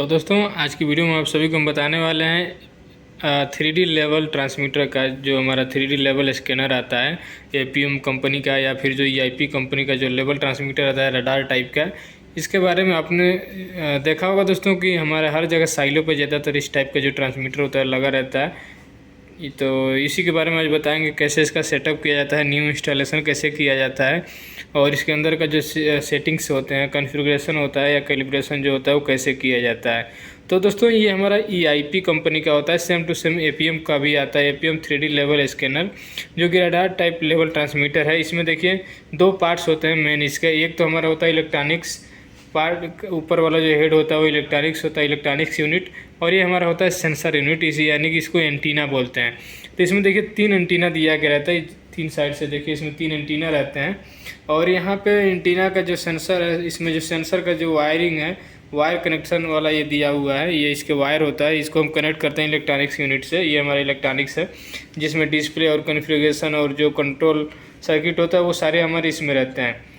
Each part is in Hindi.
तो दोस्तों आज की वीडियो में आप सभी को हम बताने वाले हैं 3D लेवल ट्रांसमीटर का। जो हमारा 3D लेवल स्कैनर आता है एपीएम कंपनी का या फिर जो ईआईपी कंपनी का जो लेवल ट्रांसमीटर आता है रडार टाइप का, इसके बारे में आपने देखा होगा दोस्तों कि हमारे हर जगह साइलों पर ज़्यादातर इस टाइप का जो ट्रांसमीटर होता है लगा रहता है। तो इसी के बारे में आज बताएंगे कैसे इसका सेटअप किया जाता है, न्यू इंस्टॉलेशन कैसे किया जाता है और इसके अंदर का जो सेटिंग्स होते हैं, कॉन्फ़िगरेशन होता है या कैलिब्रेशन जो होता है वो कैसे किया जाता है। तो दोस्तों ये हमारा ईआईपी कंपनी का होता है, सेम टू सेम एपीएम का भी आता है, एपीएम 3D लेवल स्कैनर जो कि रडार टाइप लेवल ट्रांसमीटर है। इसमें देखिए दो पार्ट्स होते हैं मेन इसके। एक तो हमारा होता है इलेक्ट्रॉनिक्स पार्ट, ऊपर वाला जो हेड होता है वो इलेक्ट्रॉनिक्स होता है, इलेक्ट्रॉनिक्स यूनिट, और ये हमारा होता है सेंसर यूनिट, इसी यानी कि इसको एंटीना बोलते हैं। तो इसमें देखिए 3 एंटीना दिया गया रहता है, 3 साइड से देखिए इसमें 3 एंटीना रहते हैं। और यहाँ पे एंटीना का जो सेंसर है, इसमें जो सेंसर का जो वायरिंग है, वायर कनेक्शन वाला ये दिया हुआ है, ये इसके वायर होता है, इसको हम कनेक्ट करते हैं इलेक्ट्रॉनिक्स यूनिट से। ये हमारा इलेक्ट्रॉनिक्स है जिसमें डिस्प्ले और कॉन्फ़िगरेशन और जो कंट्रोल सर्किट होता है वो सारे हमारे इसमें रहते हैं।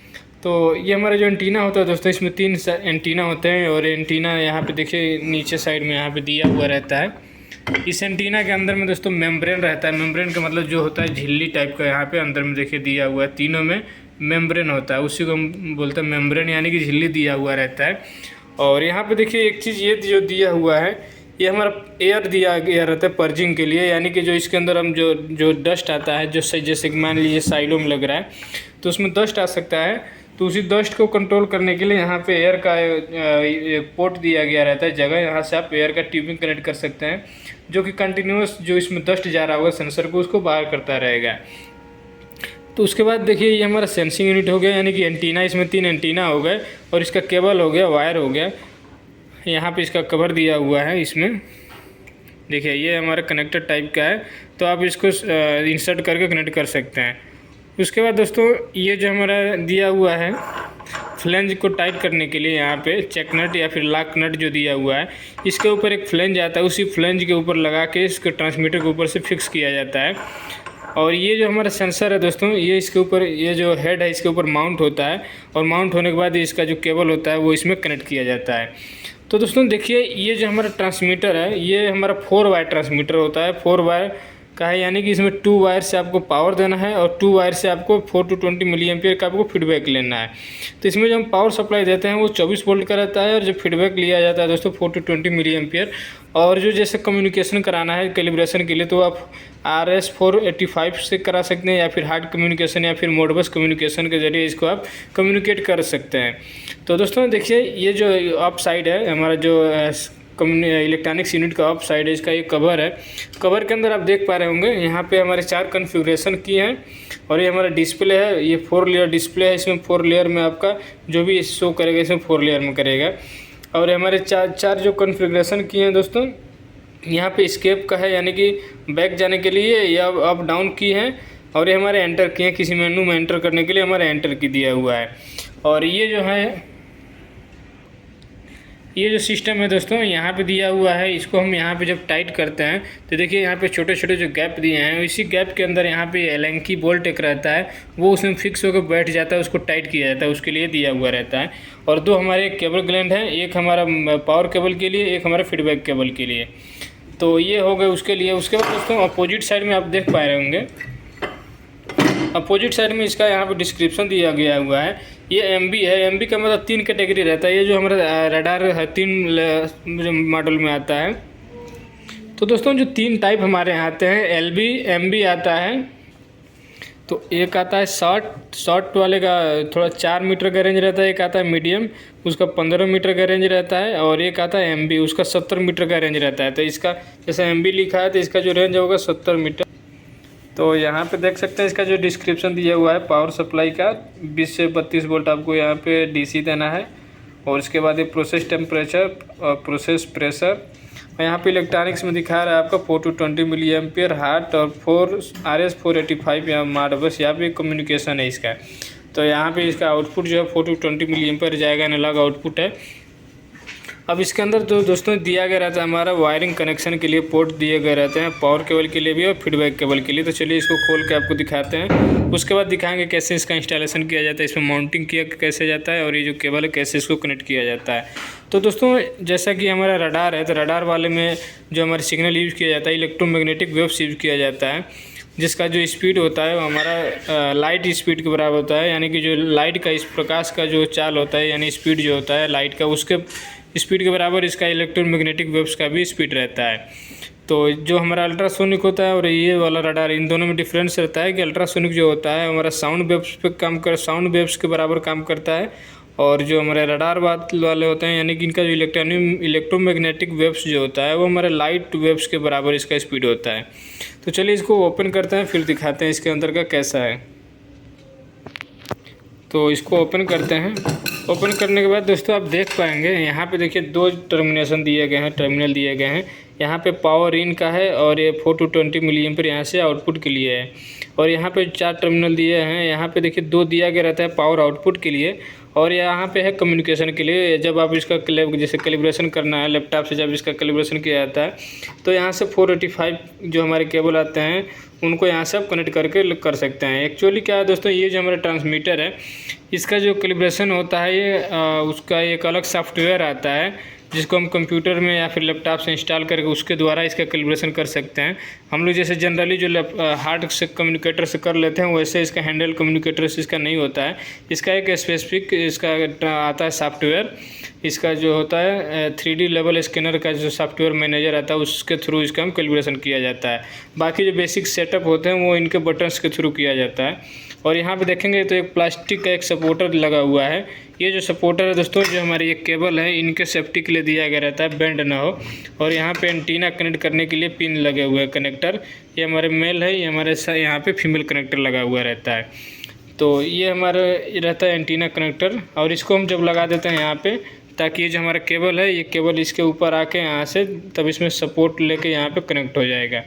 तो ये हमारा जो एंटीना होता है दोस्तों, इसमें 3 एंटीना होते हैं और एंटीना यहाँ पे देखिए नीचे साइड में यहाँ पे दिया हुआ रहता है। इस एंटीना के अंदर में दोस्तों मेम्ब्रेन रहता है। मेम्ब्रेन का मतलब जो होता है झिल्ली टाइप का, यहाँ पे अंदर में देखिए दिया हुआ है, तीनों में मेम्ब्रेन होता है, उसी को हम बोलते हैं मेम्ब्रेन, यानी कि झिल्ली दिया हुआ रहता है। और यहाँ पे देखिए एक चीज़ ये जो दिया हुआ है, ये हमारा एयर दिया गया रहता है पर्जिंग के लिए, यानी कि जो इसके अंदर हम जो डस्ट आता है, जो जैसे कि मान लीजिए साइडों में लग रहा है तो उसमें डस्ट आ सकता है, तो उसी डस्ट को कंट्रोल करने के लिए यहाँ पे एयर का पोर्ट दिया गया रहता है जगह। यहाँ से आप एयर का ट्यूबिंग कनेक्ट कर सकते हैं जो कि कंटिन्यूस जो इसमें डस्ट जा रहा होगा सेंसर को उसको बाहर करता रहेगा। तो उसके बाद देखिए ये हमारा सेंसिंग यूनिट हो गया, यानी कि एंटीना, इसमें 3 एंटीना हो गए और इसका केबल हो गया, वायर हो गया, यहाँ पे इसका कवर दिया हुआ है। इसमें देखिए ये हमारा कनेक्टर टाइप का है, तो आप इसको इंसर्ट करके कनेक्ट कर सकते हैं। उसके बाद दोस्तों ये जो हमारा दिया हुआ है फ्लेंज को टाइट करने के लिए, यहाँ पे चेक नट या फिर लॉक नट जो दिया हुआ है, इसके ऊपर एक फ्लेंज आता है, उसी फ्लेंज के ऊपर लगा के इसको ट्रांसमीटर के ऊपर से फिक्स किया जाता है। और ये जो हमारा सेंसर है दोस्तों, ये इसके ऊपर, ये जो हेड है इसके ऊपर माउंट होता है और माउंट होने के बाद इसका जो केबल होता है वो इसमें कनेक्ट किया जाता है। तो दोस्तों देखिए ये जो हमारा ट्रांसमीटर है ये हमारा 4 वायर ट्रांसमीटर होता है, 4 वायर का है, यानी कि इसमें 2 वायर से आपको पावर देना है और 2 वायर से आपको 4 to 20 मिली एम्पियर का आपको फीडबैक लेना है। तो इसमें जो हम पावर सप्लाई देते हैं वो 24 वोल्ट का रहता है और जो फीडबैक लिया जाता है दोस्तों 4 to 20 मिली एम्पियर। और जो जैसे कम्युनिकेशन कराना है कैलिब्रेशन के लिए तो आप RS485 से करा सकते हैं या फिर हार्ड कम्युनिकेशन या फिर मोडबस कम्युनिकेशन के जरिए इसको आप कम्युनिकेट कर सकते हैं। तो दोस्तों देखिए ये जो अप साइड है हमारा जो इलेक्ट्रॉनिक्स यूनिट का ऑफ साइड है, इसका ये कवर है। कवर के अंदर आप देख पा रहे होंगे यहाँ पे हमारे 4 कॉन्फ़िगरेशन किए हैं और ये हमारा डिस्प्ले है, ये 4 लेयर डिस्प्ले है। इसमें 4 लेयर में आपका जो भी शो करेगा इसमें 4 लेयर में करेगा। और हमारे 4 जो कॉन्फ़िगरेशन किए हैं दोस्तों, यहाँ पे एस्केप का है, यानी कि बैक जाने के लिए, या अप डाउन की है, और ये हमारे एंटर किए हैं, किसी मेनू में एंटर करने के लिए हमारे एंटर की दिया हुआ है। और ये जो है ये जो सिस्टम है दोस्तों यहाँ पे दिया हुआ है, इसको हम यहाँ पे जब टाइट करते हैं तो देखिए यहाँ पे छोटे छोटे जो गैप दिए हैं, इसी गैप के अंदर यहाँ पे एलेंकी बोल्ट एक रहता है, वो उसमें फिक्स होकर बैठ जाता है, उसको टाइट किया जाता है, उसके लिए दिया हुआ रहता है। और 2 हमारे केबल ग्लैंड हैं, एक हमारा पावर केबल के लिए, एक हमारा फीडबैक केबल के लिए। तो ये हो गए उसके लिए। उसके बाद दोस्तों अपोजिट साइड में आप देख पा रहे होंगे, अपोजिट साइड में इसका यहाँ पे डिस्क्रिप्शन दिया गया हुआ है। ये MB है, MB का मतलब 3 कैटेगरी रहता है। ये जो हमारा रडार है 3 मॉडल में आता है। तो दोस्तों जो 3 टाइप हमारे यहाँ आते हैं, LB MB आता है। तो एक आता है शॉर्ट वाले का थोड़ा 4 मीटर का रेंज रहता है, एक आता है मीडियम, उसका 15 मीटर का रेंज रहता है, और एक आता है MB, उसका 70 मीटर का रेंज रहता है। तो इसका जैसे MB लिखा है तो इसका जो रेंज होगा 70 मीटर। तो यहाँ पे देख सकते हैं इसका जो डिस्क्रिप्शन दिया हुआ है पावर सप्लाई का, 20 से 32 वोल्ट आपको यहाँ पे DC देना है। और इसके बाद ये प्रोसेस टेम्परेचर और प्रोसेस प्रेशर, और यहाँ पे इलेक्ट्रॉनिक्स में दिखा रहा है आपका 4 to 20 मिली एम्पियर हार्ट और 4 RS485 या माडबस, यहाँ पे कम्युनिकेशन है इसका। तो यहाँ पे इसका आउटपुट जो है 4 to 20 मिली एम्पियर जाएगा, एनालॉग आउटपुट है। अब इसके अंदर जो दोस्तों दिया गया रहता है हमारा वायरिंग कनेक्शन के लिए पोर्ट दिए गए रहते हैं, पावर केबल के लिए भी और फीडबैक केबल के लिए। तो चलिए इसको खोल के आपको दिखाते हैं, उसके बाद दिखाएंगे कैसे इसका इंस्टॉलेशन किया जाता है, इसमें माउंटिंग किया कैसे जाता है और ये जो केबल है कैसे इसको कनेक्ट किया जाता है। तो दोस्तों जैसा कि हमारा रडार है, तो रडार वाले में जो हमारे सिग्नल यूज़ किया जाता है इलेक्ट्रोमैग्नेटिक वेव्स यूज़ किया जाता है, जिसका जो स्पीड होता है वो हमारा लाइट स्पीड के बराबर होता है। यानी कि जो लाइट का इस प्रकाश का जो चाल होता है यानी स्पीड जो होता है लाइट का, उसके स्पीड के बराबर इसका इलेक्ट्रोमैग्नेटिक वेव्स का भी स्पीड रहता है। तो जो हमारा अल्ट्रासोनिक होता है और ये वाला रडार, इन दोनों में डिफरेंस रहता है कि अल्ट्रासोनिक जो होता है हमारा साउंड वेव्स के बराबर काम करता है, और जो हमारे रडार वाले होते हैं यानी कि इनका जो इलेक्ट्रोमैग्नेटिक वेव्स जो होता है वो हमारे लाइट वेव्स के बराबर इसका स्पीड होता है। तो चलिए इसको ओपन करते हैं, फिर दिखाते हैं इसके अंदर का कैसा है। तो इसको ओपन करते हैं। ओपन करने के बाद दोस्तों आप देख पाएंगे यहाँ पे देखिए 2 टर्मिनेशन दिए गए हैं, टर्मिनल दिए गए हैं। यहाँ पे पावर इन का है और ये 4 to 20 मिली एम्पीयर यहाँ से आउटपुट के लिए है, और यहाँ पे 4 टर्मिनल दिए हैं। यहाँ पे देखिए 2 दिया गया रहता है पावर आउटपुट के लिए, और यहाँ पे है कम्युनिकेशन के लिए। जब आप इसका जैसे कैलिब्रेशन करना है लैपटॉप से, जब इसका कैलिब्रेशन किया जाता है तो यहाँ से 485 जो हमारे केबल आते हैं उनको यहाँ से आप कनेक्ट करके कर सकते हैं। एक्चुअली क्या है दोस्तों, ये जो हमारा ट्रांसमीटर है इसका जो कैलिब्रेशन होता है ये उसका एक अलग सॉफ्टवेयर आता है जिसको हम कंप्यूटर में या फिर लैपटॉप से इंस्टॉल करके उसके द्वारा इसका कैलिब्रेशन कर सकते हैं। हम लोग जैसे जनरली जो हार्ड से कम्युनिकेटर से कर लेते हैं वैसे इसका हैंडल कम्युनिकेटर से इसका नहीं होता है। इसका एक स्पेसिफिक इसका आता है सॉफ्टवेयर, इसका जो होता है 3D लेवल स्कैनर का जो सॉफ्टवेयर मैनेजर आता है उसके थ्रू इसका हम कैलिब्रेशन किया जाता है। बाकी जो बेसिक सेटअप होते हैं वो इनके बटन्स के थ्रू किया जाता है। और यहाँ पे देखेंगे तो एक प्लास्टिक का एक सपोर्टर लगा हुआ है। ये जो सपोर्टर है दोस्तों जो हमारी ये केबल है इनके सेफ्टी के लिए दिया गया रहता है, बेंड ना हो। और यहाँ पे एंटीना कनेक्ट करने के लिए पिन लगे हुए हैं कनेक्टर। ये हमारे मेल है, ये हमारे यहाँ पे फीमेल कनेक्टर लगा हुआ रहता है। तो ये हमारा रहता है एंटीना कनेक्टर, और इसको हम जब लगा देते हैं यहाँ पे ताकि ये जो हमारा केबल है ये केबल इसके ऊपर आके यहाँ से तब इसमें सपोर्ट लेके यहाँ पे कनेक्ट हो जाएगा।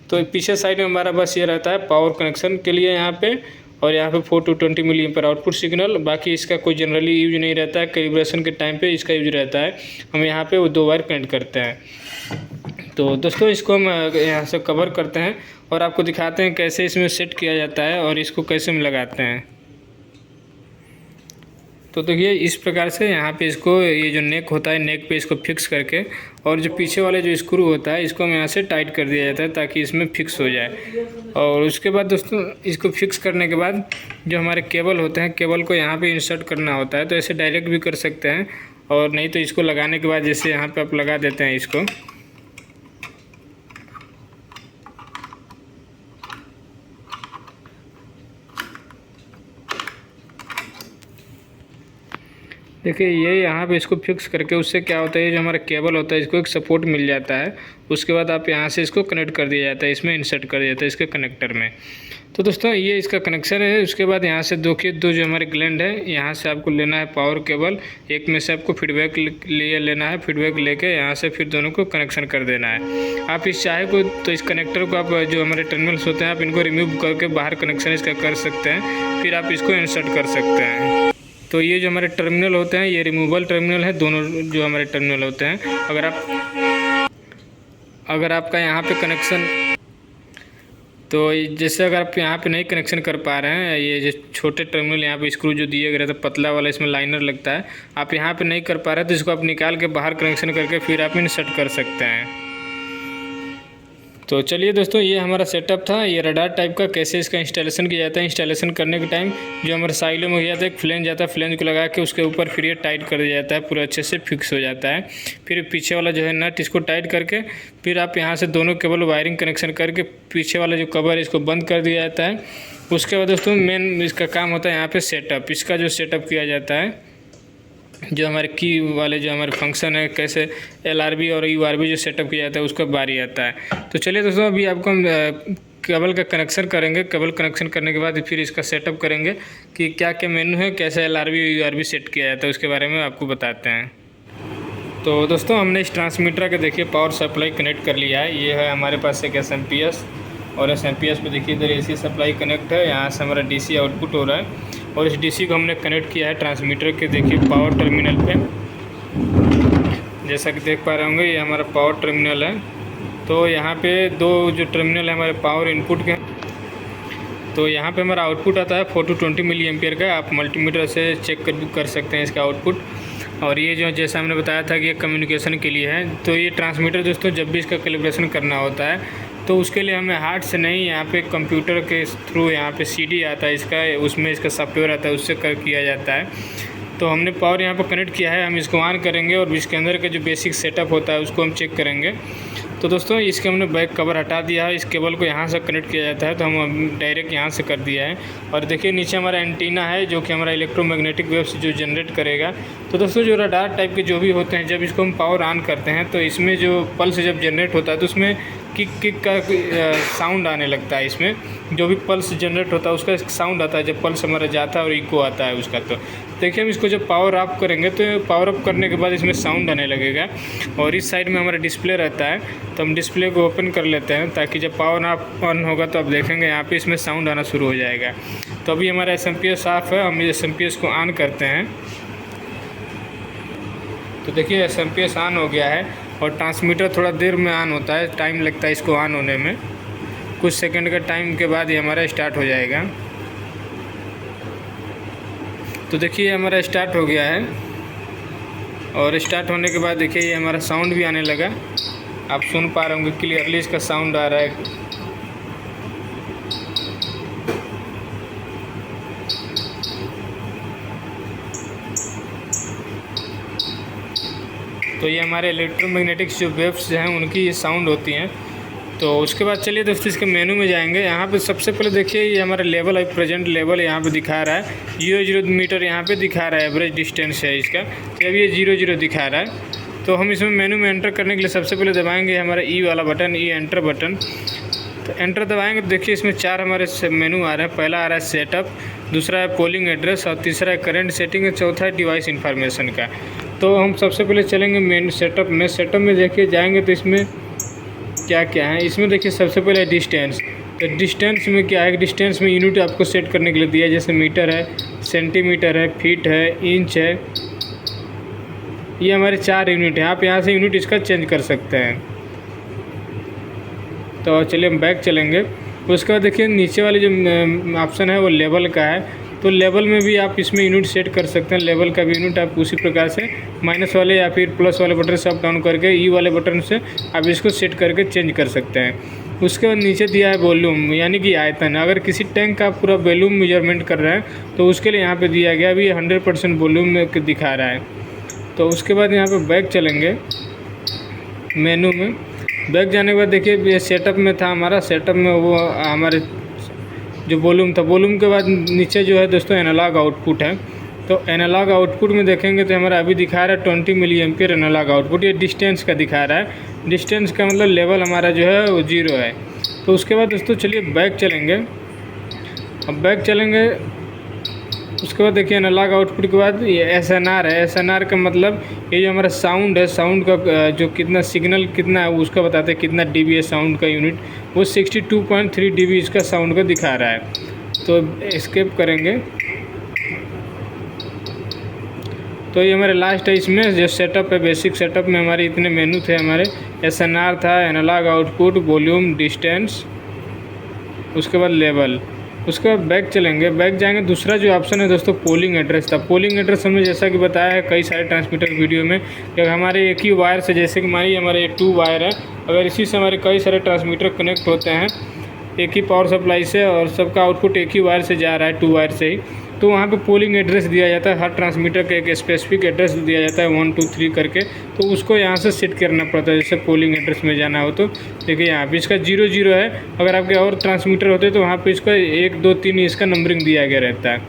तो पीछे साइड में हमारा बस ये रहता है पावर कनेक्शन के लिए यहाँ पे, और यहाँ पे 4 to 20 milliampere output signal. बाकी इसका कोई जनरली यूज नहीं रहता है, कैलिब्रेशन के टाइम पे इसका यूज रहता है। हम यहाँ पे वो 2 वायर कनेक्ट करते हैं। तो दोस्तों इसको हम यहाँ से कवर करते हैं और आपको दिखाते हैं कैसे इसमें सेट किया जाता है और इसको कैसे हम लगाते हैं। तो देखिए इस प्रकार से यहाँ पे इसको ये जो नेक होता है नेक पे इसको फिक्स करके, और जो पीछे वाले जो स्क्रू होता है इसको हम यहाँ से टाइट कर दिया जाता है ताकि इसमें फिक्स हो जाए। और उसके बाद दोस्तों इसको फिक्स करने के बाद जो हमारे केबल होते हैं केबल को यहाँ पे इंसर्ट करना होता है। तो ऐसे डायरेक्ट भी कर सकते हैं, और नहीं तो इसको लगाने के बाद जैसे यहाँ पर आप लगा देते हैं इसको, देखिए ये यहाँ पे इसको फिक्स करके उससे क्या होता है, ये जो हमारा केबल होता है इसको एक सपोर्ट मिल जाता है। उसके बाद आप यहाँ से इसको कनेक्ट कर दिया जाता है, इसमें इंसर्ट कर दिया जाता है इसके कनेक्टर में। तो दोस्तों ये इसका कनेक्शन है। उसके बाद यहाँ से दो जो हमारे ग्लैंड है यहाँ से आपको लेना है पावर केबल, एक में से आपको फीडबैक लिए लेना है। फीडबैक लेके यहाँ से फिर दोनों को कनेक्शन कर देना है। आप इस चाहे को तो इस कनेक्टर को आप जो हमारे टर्मिनल्स होते हैं आप इनको रिमूव करके बाहर कनेक्शन इसका कर सकते हैं, फिर आप इसको इंसर्ट कर सकते हैं। तो ये जो हमारे टर्मिनल होते हैं ये रिमूवल टर्मिनल है, दोनों जो हमारे टर्मिनल होते हैं। अगर आपका यहाँ पे कनेक्शन, तो जैसे अगर आप यहाँ पे नहीं कनेक्शन कर पा रहे हैं, ये जो छोटे टर्मिनल यहाँ पे स्क्रू जो दिए गए थे पतला वाला इसमें लाइनर लगता है, आप यहाँ पे नहीं कर पा रहे तो इसको आप निकाल के बाहर कनेक्शन करके फिर आप इंसर्ट कर सकते हैं। तो चलिए दोस्तों ये हमारा सेटअप था, ये रडार टाइप का कैसे इसका इंस्टॉलेशन किया जाता है। इंस्टॉलेशन करने के टाइम जो हमारे साइडों में हो जाता है एक फ्लेंज जाता है, फ्लेंज को लगा के उसके ऊपर फिर ये टाइट कर दिया जाता है, पूरा अच्छे से फिक्स हो जाता है। फिर पीछे वाला जो है नट इसको टाइट करके फिर आप यहाँ से दोनों केबल वायरिंग कनेक्शन करके पीछे वाला जो कवर है इसको बंद कर दिया जाता है। उसके बाद दोस्तों मेन इसका काम होता है यहाँ पर सेटअप, इसका जो सेटअप किया जाता है जो हमारे की वाले जो हमारे फंक्शन है कैसे LRB और URB जो सेटअप किया जाता है उसका बारी आता है। तो चलिए दोस्तों अभी आपको हम केबल का कनेक्शन करेंगे। केबल कनेक्शन करने के बाद फिर इसका सेटअप करेंगे कि क्या क्या मेनू है, कैसे LRB URB सेट किया जाता है उसके बारे में आपको बताते हैं। तो दोस्तों हमने इस ट्रांसमीटर के देखिए पावर सप्लाई कनेक्ट कर लिया है। ये है हमारे पास एक SMPS, और SMPS पे देखिए इधर AC सप्लाई कनेक्ट है, यहाँ से हमारा DC आउटपुट हो रहा है। और इस DC को हमने कनेक्ट किया है ट्रांसमीटर के देखिए पावर टर्मिनल पे। जैसा कि देख पा रहे होंगे ये हमारा पावर टर्मिनल है। तो यहाँ पे दो जो टर्मिनल है हमारे पावर इनपुट के, तो यहाँ पे हमारा आउटपुट आता है 420 मिली एम्पियर का। आप मल्टीमीटर से चेक कर सकते हैं इसका आउटपुट। और ये जो जैसा हमने बताया था कि ये कम्युनिकेशन के लिए है। तो ये ट्रांसमीटर दोस्तों जब भी इसका कैलिब्रेशन करना होता है तो उसके लिए हमें हार्ड से नहीं, यहाँ पे कंप्यूटर के थ्रू यहाँ पे सीडी आता है इसका, उसमें इसका सॉफ्टवेयर आता है, उससे किया जाता है। तो हमने पावर यहाँ पर कनेक्ट किया है, हम इसको ऑन करेंगे और इसके अंदर का जो बेसिक सेटअप होता है उसको हम चेक करेंगे। तो दोस्तों इसके हमने बैक कवर हटा दिया है, इस केबल को यहाँ से कनेक्ट किया जाता है, तो हम डायरेक्ट यहाँ से कर दिया है। और देखिए नीचे हमारा एंटीना है जो कि हमारा इलेक्ट्रोमैग्नेटिक वेव्स जो जनरेट करेगा। तो दोस्तों जो रडार टाइप के जो भी होते हैं, जब इसको हम पावर ऑन करते हैं तो इसमें जो पल्स जब जनरेट होता है तो उसमें किक का साउंड आने लगता है। इसमें जो भी पल्स जनरेट होता है उसका साउंड आता है जब पल्स हमारा जाता है और इको आता है उसका। तो देखिए हम इसको जब पावर ऑफ करेंगे तो पावर ऑफ करने के बाद इसमें साउंड आने लगेगा। और इस साइड में हमारा डिस्प्ले रहता है, तो हम डिस्प्ले को ओपन कर लेते हैं ताकि जब पावर ऑफ ऑन होगा तो आप देखेंगे यहाँ पे इसमें साउंड आना शुरू हो जाएगा। तो अभी हमारा SMPS ऑफ है, हम SMPS को ऑन करते हैं। तो देखिए SMPS ऑन हो गया है और ट्रांसमीटर थोड़ा देर में ऑन होता है, टाइम लगता है इसको ऑन होने में। कुछ सेकंड का टाइम के बाद ये हमारा स्टार्ट हो जाएगा। तो देखिए हमारा स्टार्ट हो गया है और स्टार्ट होने के बाद देखिए ये हमारा साउंड भी आने लगा। आप सुन पा रहे होंगे क्लियरली इसका साउंड आ रहा है। तो ये हमारे इलेक्ट्रोमैग्नेटिक्स जो वेव्स हैं उनकी ये साउंड होती हैं। तो उसके बाद चलिए दोस्तों इसके मेनू में जाएंगे। यहाँ पे सबसे पहले देखिए ये हमारा लेवल है, प्रेजेंट लेवल यहाँ पे दिखा रहा है 0 मीटर यहाँ पे दिखा रहा है, एवरेज डिस्टेंस है इसका। तो अब ये 0 दिखा रहा है। तो हम इसमें मेनू में एंटर करने के लिए सबसे पहले दबाएंगे हमारा ई वाला बटन, ई एंटर बटन। तो एंटर दबाएंगे तो देखिए इसमें 4 हमारे मेनू आ रहे हैं। पहला आ रहा है सेटअप, दूसरा है पोलिंग एड्रेस और तीसरा है करंट सेटिंग और चौथा है डिवाइस इन्फॉर्मेशन का। तो हम सबसे पहले चलेंगे मेन सेटअप में। सेटअप में देखिए जाएंगे तो इसमें क्या क्या है। इसमें देखिए सबसे पहले डिस्टेंस। तो डिस्टेंस में क्या है, डिस्टेंस में यूनिट आपको सेट करने के लिए दिया है, जैसे मीटर है, सेंटीमीटर है, फीट है, इंच है। ये हमारे 4 यूनिट हैं। आप यहाँ से यूनिट इसका चेंज कर सकते हैं। तो चलिए हम बैक चलेंगे। उसके बाद देखिए नीचे वाली जो ऑप्शन है वो लेवल का है। तो लेवल में भी आप इसमें यूनिट सेट कर सकते हैं। लेवल का भी यूनिट आप उसी प्रकार से माइनस वाले या फिर प्लस वाले बटन से अप डाउन करके ई वाले बटन से आप इसको सेट करके चेंज कर सकते हैं। उसके बाद नीचे दिया है वॉल्यूम यानी कि आयतन। अगर किसी टैंक का पूरा वॉल्यूम मेजरमेंट कर रहे हैं तो उसके लिए यहाँ पे दिया गया अभी 100% वॉल्यूम में दिखा रहा है। तो उसके बाद यहाँ पे बैक चलेंगे मेनू में। बैक जाने के बाद देखिए ये सेटअप में था हमारा, सेटअप में वो हमारे जो वॉल्यूम था। वॉल्यूम के बाद नीचे जो है दोस्तों एनालॉग आउटपुट है। तो एनालॉग आउटपुट में देखेंगे तो हमारा अभी दिखा रहा है 20 मिली एम्पियर एनालॉग आउटपुट। ये डिस्टेंस का दिखा रहा है। डिस्टेंस का मतलब लेवल हमारा जो है वो 0 है। तो उसके बाद दोस्तों चलिए बैक चलेंगे। अब बैक चलेंगे उसके बाद देखिए एनालॉग आउटपुट के बाद ये SNR है। SNR का मतलब ये जो हमारा साउंड है, साउंड का जो कितना सिग्नल कितना है उसका बताते हैं कितना dB है साउंड का यूनिट। वो 62.3 dB इसका साउंड का दिखा रहा है। तो एस्केप करेंगे। तो ये हमारे लास्ट है। इसमें जो सेटअप है बेसिक सेटअप में हमारे इतने मेनू थे। हमारे SNR था, एनालॉग आउटपुट, वॉल्यूम, डिस्टेंस, उसके बाद लेवल। उसके बाद बैक चलेंगे। बैक जाएंगे दूसरा जो ऑप्शन है दोस्तों पोलिंग एड्रेस था। पोलिंग एड्रेस हमने जैसा कि बताया है कई सारे ट्रांसमीटर वीडियो में कि हमारे एक ही वायर से, जैसे कि मानिए हमारे 2 वायर है, अगर इसी से हमारे कई सारे ट्रांसमीटर कनेक्ट होते हैं एक ही पावर सप्लाई से और सबका आउटपुट एक ही वायर से जा रहा है, 2 वायर से ही, तो वहाँ पे पोलिंग एड्रेस दिया जाता है। हर ट्रांसमीटर का एक स्पेसिफिक एड्रेस दिया जाता है 1 2 3 करके। तो उसको यहाँ से सेट करना पड़ता है। जैसे पोलिंग एड्रेस में जाना हो तो देखिए यहाँ पे इसका 0 है। अगर आपके और ट्रांसमीटर होते तो वहाँ पे इसका 1 2 3 इसका नंबरिंग दिया गया रहता है।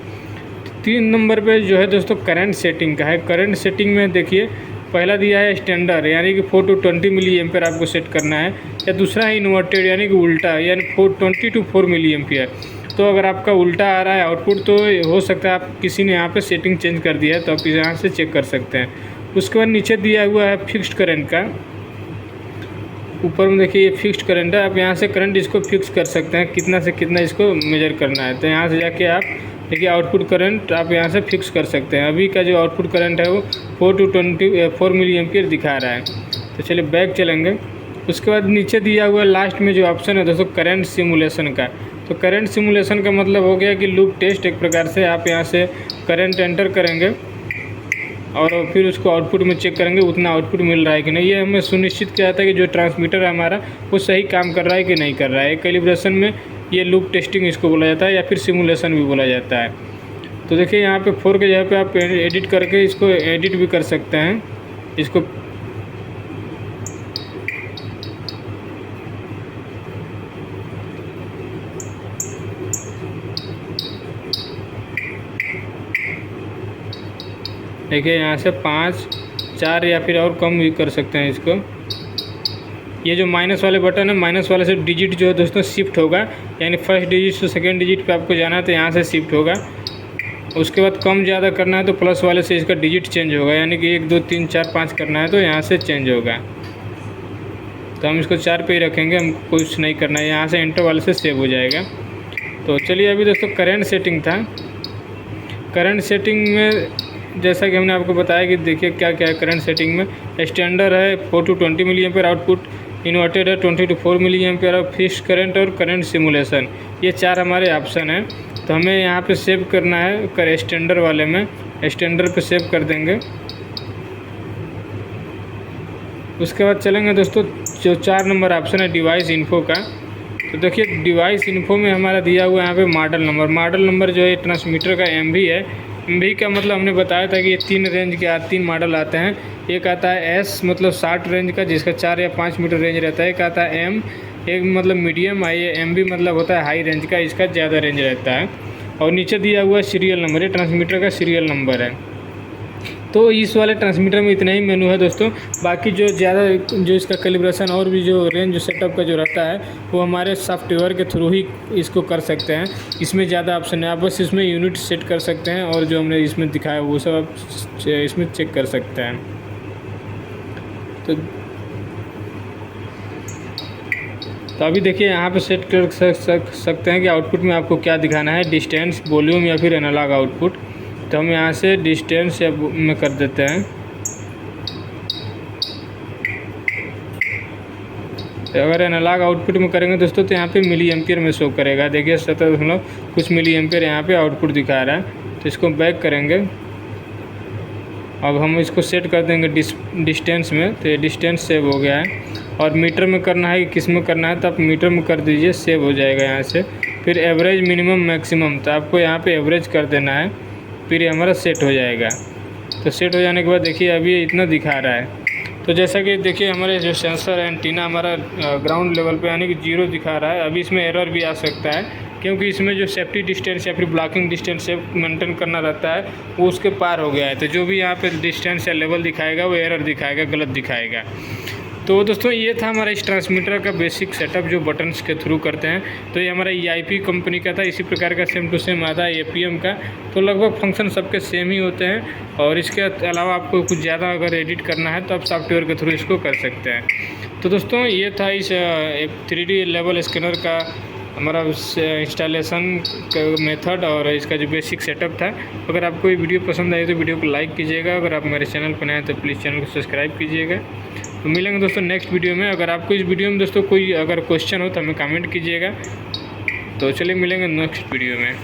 3 नंबर पे जो है दोस्तों करंट सेटिंग का है। करंट सेटिंग में देखिए पहला दिया है स्टैंडर्ड यानी कि 420 मिली एम्पियर आपको सेट करना है, या दूसरा है इन्वर्टेड यानी कि उल्टा यानी 420 to 4 मिली एम्पियर। तो अगर आपका उल्टा आ रहा है आउटपुट तो हो सकता है आप किसी ने यहाँ पे सेटिंग चेंज कर दिया है, तो आप यहाँ से चेक कर सकते हैं। उसके बाद नीचे दिया हुआ है फिक्स्ड करंट का। ऊपर में देखिए ये फिक्स्ड करंट है। आप यहाँ से करंट इसको फिक्स कर सकते हैं कितना से कितना इसको मेजर करना है। तो यहाँ से जाके आप देखिए आउटपुट करंट आप यहाँ से फिक्स कर सकते हैं। अभी का जो आउटपुट करंट है वो 4 मिली एम्पियर दिखा रहा है। तो चलिए बैक चलेंगे। उसके बाद नीचे दिया हुआ लास्ट में जो ऑप्शन है दोस्तों करंट सिमुलेशन का। तो करंट सिमुलेशन का मतलब हो गया कि लूप टेस्ट एक प्रकार से आप यहाँ से करंट एंटर करेंगे और फिर उसको आउटपुट में चेक करेंगे उतना आउटपुट मिल रहा है कि नहीं। ये हमें सुनिश्चित किया जाता है कि जो ट्रांसमीटर है हमारा वो सही काम कर रहा है कि नहीं कर रहा है। कैलिब्रेशन में ये लूप टेस्टिंग इसको बोला जाता है या फिर सिमुलेशन भी बोला जाता है। तो देखिए यहाँ पे 4 के जगह पे आप एडिट करके इसको एडिट भी कर सकते हैं। इसको देखिए यहाँ से 5, 4 या फिर और कम भी कर सकते हैं इसको। ये जो माइनस वाले बटन है, माइनस वाले से डिजिट जो है दोस्तों शिफ्ट होगा, यानी फर्स्ट डिजिट से सेकेंड डिजिट पे आपको जाना है तो यहाँ से शिफ्ट होगा। उसके बाद कम ज़्यादा करना है तो प्लस वाले से इसका डिजिट चेंज होगा, यानी कि 1 2 3 4 5 करना है तो यहाँ से चेंज होगा। तो हम इसको 4 पे ही रखेंगे, हम कुछ नहीं करना है। यहाँ से एंटर वाले से सेव हो जाएगा। तो चलिए अभी दोस्तों करंट सेटिंग था। करंट सेटिंग में जैसा कि हमने आपको बताया कि देखिए क्या क्या है करंट सेटिंग में। स्टैंडर्ड है 4 to 20 milliampere output, inverted है 20 to 4 मिली एम्पियर और फिक्स्ड करंट और करंट सिमुलेशन, ये 4 हमारे ऑप्शन हैं। तो हमें यहाँ पे सेव करना है कर स्टैंडर्ड वाले में, स्टैंडर्ड पे सेव कर देंगे। उसके बाद चलेंगे दोस्तों जो 4 नंबर ऑप्शन है डिवाइस इन्फो का। तो देखिए डिवाइस इन्फो में हमारा दिया हुआ है यहाँ पे मॉडल नंबर। मॉडल नंबर जो है ट्रांसमीटर का MV है। MV का मतलब हमने बताया था कि ये 3 रेंज के 3 मॉडल आते हैं। एक आता है S मतलब 60 रेंज का, जिसका 4 या 5 मीटर रेंज रहता है। एक आता है M, एक मतलब मीडियम, ये MV मतलब होता है हाई रेंज का, इसका ज़्यादा रेंज रहता है। और नीचे दिया हुआ सीरियल नंबर, ये ट्रांसमीटर का सीरियल नंबर है। तो इस वाले ट्रांसमीटर में इतना ही मेनू है दोस्तों। बाकी जो ज़्यादा जो इसका कैलिब्रेशन और भी जो रेंज सेटअप का जो रहता है वो हमारे सॉफ्टवेयर के थ्रू ही इसको कर सकते हैं। इसमें ज़्यादा ऑप्शन है, आप बस इसमें यूनिट सेट कर सकते हैं और जो हमने इसमें दिखाया वो सब आप इसमें चेक कर सकते हैं। तो अभी देखिए यहाँ पे सेट कर सकते हैं कि आउटपुट में आपको क्या दिखाना है, डिस्टेंस, वॉल्यूम या फिर एनालॉग आउटपुट। तो हम यहाँ से डिस्टेंस में कर देते हैं। तो अगर एनालॉग आउटपुट में करेंगे दोस्तों तो यहाँ पे मिली एम्पियर में शो करेगा। देखिए 17 कुछ मिली एम्पियर यहाँ पे आउटपुट दिखा रहा है। तो इसको बैक करेंगे। अब हम इसको सेट कर देंगे डिस्टेंस में। तो ये डिस्टेंस सेव हो गया है। और मीटर में करना है कि किस में करना है तो आप मीटर में कर दीजिए, सेव हो जाएगा यहाँ से। फिर एवरेज, मिनिमम, मैक्सिमम, तो आपको यहाँ पे एवरेज कर देना है, फिर ये हमारा सेट हो जाएगा। तो सेट हो जाने के बाद देखिए अभी ये इतना दिखा रहा है। तो जैसा कि देखिए हमारे जो सेंसर है एंटीना हमारा ग्राउंड लेवल पे यानी कि 0 दिखा रहा है। अभी इसमें एरर भी आ सकता है क्योंकि इसमें जो सेफ्टी डिस्टेंस या फिर ब्लॉकिंग डिस्टेंस से मेंटेन करना रहता है वो उसके पार हो गया है। तो जो भी यहाँ पे डिस्टेंस या लेवल दिखाएगा वो एरर दिखाएगा, गलत दिखाएगा। तो दोस्तों ये था हमारा इस ट्रांसमीटर का बेसिक सेटअप जो बटन्स के थ्रू करते हैं। तो ये हमारा EIP कंपनी का था। इसी प्रकार का सेम टू सेम आता है APM का। तो लगभग फंक्शन सबके सेम ही होते हैं। और इसके अलावा आपको कुछ ज़्यादा अगर एडिट करना है तो आप सॉफ्टवेयर के थ्रू इसको कर सकते हैं। तो दोस्तों ये था इस 3D लेवल स्कैनर का हमारा इंस्टॉलेशन का मेथड और इसका जो बेसिक सेटअप था। अगर आपको ये वीडियो पसंद आई तो वीडियो को लाइक कीजिएगा। अगर आप मेरे चैनल पर नए हैं तो प्लीज़ चैनल को सब्सक्राइब कीजिएगा। तो मिलेंगे दोस्तों नेक्स्ट वीडियो में। अगर आपको इस वीडियो में दोस्तों कोई अगर क्वेश्चन हो तो हमें कमेंट कीजिएगा। तो चलिए मिलेंगे नेक्स्ट वीडियो में।